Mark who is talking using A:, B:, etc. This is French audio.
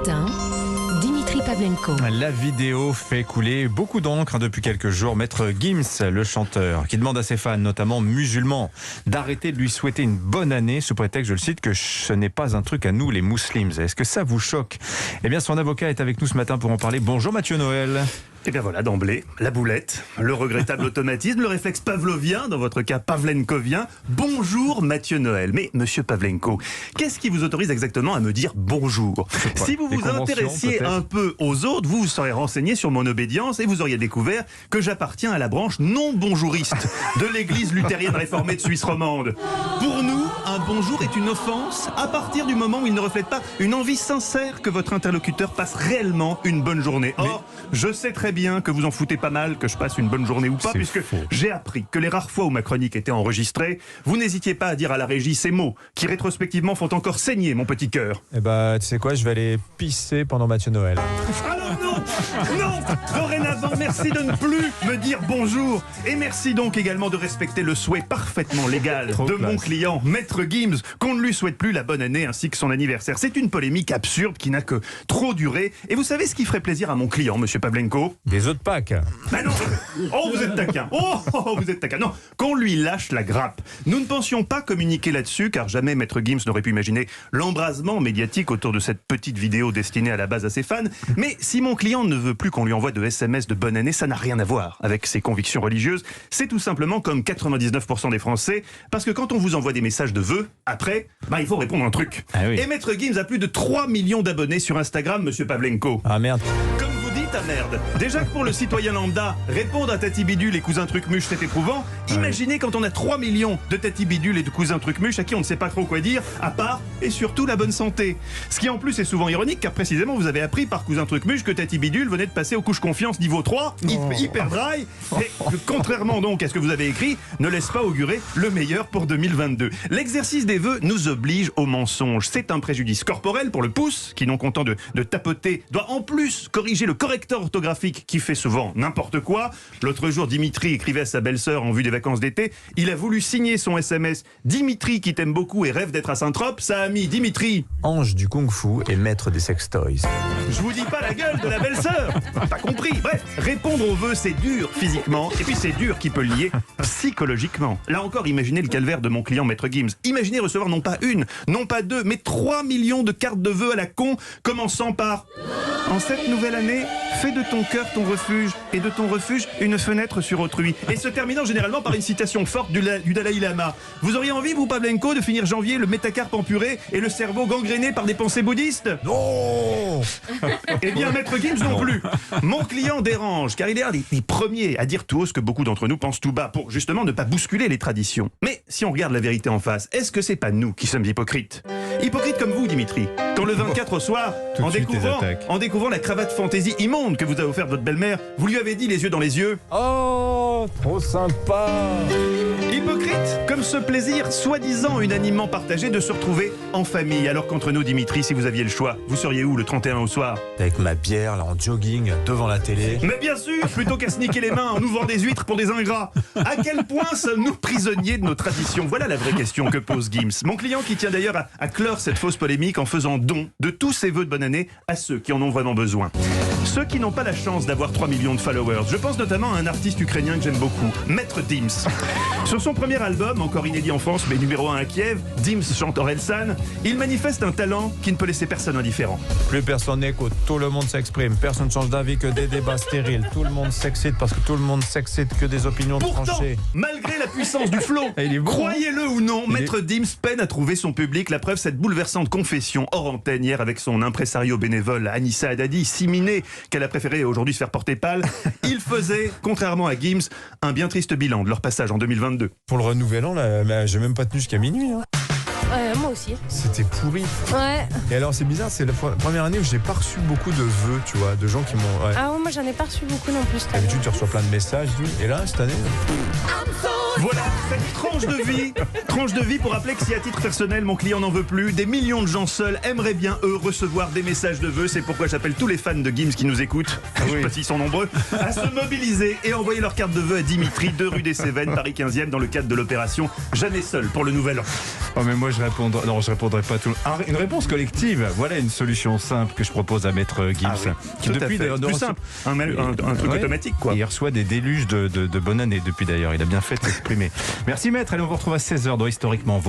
A: matin, Dimitri Pavlenko.
B: La vidéo fait couler beaucoup d'encre depuis quelques jours. Maître Gims, le chanteur, qui demande à ses fans, notamment musulmans, d'arrêter de lui souhaiter une bonne année, sous prétexte, je le cite, que ce n'est pas un truc à nous les musulmans. Est-ce que ça vous choque? Eh bien, son avocat est avec nous ce matin pour en parler. Bonjour Mathieu Noël.
C: Et bien voilà, d'emblée, la boulette, le regrettable automatisme, le réflexe pavlovien, dans votre cas pavlenkovien. Bonjour Mathieu Noël. Mais monsieur Pavlenko, qu'est-ce qui vous autorise exactement à me dire bonjour? Si vous vous intéressiez un peu aux autres, vous serez renseigné sur mon obédience et vous auriez découvert que j'appartiens à la branche non bonjouriste de l'église luthérienne réformée de Suisse romande. Pour nous, un bonjour est une offense à partir du moment où il ne reflète pas une envie sincère que votre interlocuteur passe réellement une bonne journée. Or, je sais très bien que vous en foutez pas mal que je passe une bonne journée ou pas, puisque j'ai appris que les rares fois où ma chronique était enregistrée, vous n'hésitiez pas à dire à la régie ces mots qui rétrospectivement font encore saigner mon petit cœur.
B: Eh ben, tu sais quoi, je vais aller pisser pendant Mathieu Noël.
C: Alors non, dorénavant, merci de ne plus me dire bonjour. Et merci donc également de respecter le souhait parfaitement légal de mon client, Maître Gims, qu'on ne lui souhaite plus la bonne année ainsi que son anniversaire. C'est une polémique absurde qui n'a que trop duré. Et vous savez ce qui ferait plaisir à mon client, monsieur Pavlenko?
B: Des œufs de Pâques.
C: Ben non. Oh, vous êtes taquin. Oh, vous êtes taquin. Non, qu'on lui lâche la grappe. Nous ne pensions pas communiquer là-dessus, car jamais Maître Gims n'aurait pu imaginer l'embrasement médiatique autour de cette petite vidéo destinée à la base à ses fans. Mais si mon client ne veut plus qu'on lui envoie de SMS de bonne année, ça n'a rien à voir avec ses convictions religieuses. C'est tout simplement comme 99% des Français, parce que quand on vous envoie des messages de vœux, après, il faut répondre un truc.
B: Ah oui.
C: Et Maître Gims a plus de 3 millions d'abonnés sur Instagram, monsieur Pavlenko.
B: Ah merde.
C: Comme vous dites, à merde. Déjà que pour le citoyen lambda, répondre à Tati Bidule et cousin Trucmuche, c'est éprouvant. Imaginez quand on a 3 millions de Tati Bidule et de cousins Trucmuche à qui on ne sait pas trop quoi dire, à part et surtout la bonne santé. Ce qui en plus est souvent ironique, car précisément vous avez appris par cousin Trucmuche que Tati Bidule venait de passer aux couches confiance niveau 3, hyper dry, et contrairement donc à ce que vous avez écrit, ne laisse pas augurer le meilleur pour 2022. L'exercice des vœux nous oblige au mensonge. C'est un préjudice corporel pour le pouce, qui non content de tapoter, doit en plus corriger le correcteur orthographique qui fait souvent n'importe quoi. L'autre jour, Dimitri écrivait à sa belle-sœur en vue des vacances d'été. Il a voulu signer son SMS « Dimitri qui t'aime beaucoup et rêve d'être à Saint-Trope ». Ça a mis Dimitri,
B: Ange du kung-fu et maître des sextoys.
C: je vous dis pas la gueule de la belle-sœur. Pas compris. Bref, répondre aux vœux, c'est dur physiquement. Et puis c'est dur qui peut le lier psychologiquement. Là encore, imaginez le calvaire de mon client Maître Gims. Imaginez recevoir non pas une, non pas deux, mais 3 millions de cartes de vœux à la con, commençant par « En cette nouvelle année, fais de ton cœur ton refuge, et de ton refuge une fenêtre sur autrui. » Et se terminant généralement par une citation forte du Dalai Lama. Vous auriez envie, vous Pavlenko, de finir janvier le métacarpe en purée et le cerveau gangréné par des pensées bouddhistes?
B: Non.
C: Eh bien, Maître Gims non plus. Mon client dérange, car il est un des premiers à dire tout haut ce que beaucoup d'entre nous pensent tout bas, pour justement ne pas bousculer les traditions. Mais si on regarde la vérité en face, est-ce que c'est pas nous qui sommes hypocrites? Hypocrites comme vous, Dimitri. Quand le 24 au soir, en découvrant la cravate fantaisie immonde que vous a offerte votre belle-mère, vous lui avez dit les yeux dans les yeux.
B: Oh, trop sympa.
C: Hypocrite comme ce plaisir soi-disant unanimement partagé de se retrouver en famille. Alors qu'entre nous, Dimitri, si vous aviez le choix, vous seriez où le 31 au soir?
B: Avec ma bière, là, en jogging, devant la télé.
C: Mais bien sûr, plutôt qu'à se niquer les mains en ouvrant des huîtres pour des ingrats. À quel point sommes-nous prisonniers de nos traditions? Voilà la vraie question que pose Gims. Mon client qui tient d'ailleurs à clore cette fausse polémique en faisant don de tous ses vœux de bonne année à ceux qui en ont vraiment besoin. Ceux qui n'ont pas la chance d'avoir 3 millions de followers. Je pense notamment à un artiste ukrainien que j'aime beaucoup, Maître Dims. Sur son premier album, encore inédit en France mais numéro 1 à Kiev, Dims chante Orelsan, il manifeste un talent qui ne peut laisser personne indifférent.
B: Plus personne n'écoute, tout le monde s'exprime, personne ne change d'avis que des débats stériles, tout le monde s'excite parce que tout le monde s'excite que des opinions
C: Pourtant,
B: tranchées.
C: malgré la puissance du flow,
B: Il est bon,
C: croyez-le ou non, Maître Dims peine à trouver son public. La preuve, cette bouleversante confession hors antenne hier avec son impresario bénévole Anissa Haddadi, si minée qu'elle a préféré aujourd'hui se faire porter pâle. Il faisait, contrairement à Gims, un bien triste bilan de leur passage en 2022.
B: Pour le Nouvel An, là, j'ai même pas tenu jusqu'à minuit. Hein.
A: Moi aussi.
B: C'était pourri.
A: Ouais.
B: Et alors, c'est bizarre, c'est la première année où j'ai pas reçu beaucoup de vœux, tu vois, de gens qui m'ont... Ouais.
A: Ah ouais, moi j'en ai pas reçu beaucoup non plus.
B: D'habitude, tu reçois plein de messages, et là, cette année...
D: I'm so
C: Voilà, cette tranche de vie pour rappeler que si à titre personnel mon client n'en veut plus, des millions de gens seuls aimeraient bien eux recevoir des messages de vœux. C'est pourquoi j'appelle tous les fans de Gims qui nous écoutent, je sais pas s'ils sont nombreux, à se mobiliser et envoyer leur carte de vœux à Dimitri, 2 rue des Cévennes, Paris 15e, dans le cadre de l'opération Jamais seul pour le nouvel an.
B: Oh mais moi je répondrai pas à tout. Une réponse collective, voilà une solution simple que je propose à Maître Gims.
C: Ah oui,
B: qui
C: tout à
B: depuis
C: fait.
B: d'ailleurs,
C: Plus simple, un truc automatique quoi.
B: Il reçoit des déluges de bonne année depuis d'ailleurs, il a bien fait de s'exprimer. Merci Maître, allez on vous retrouve à 16h dans Historiquement Vaud.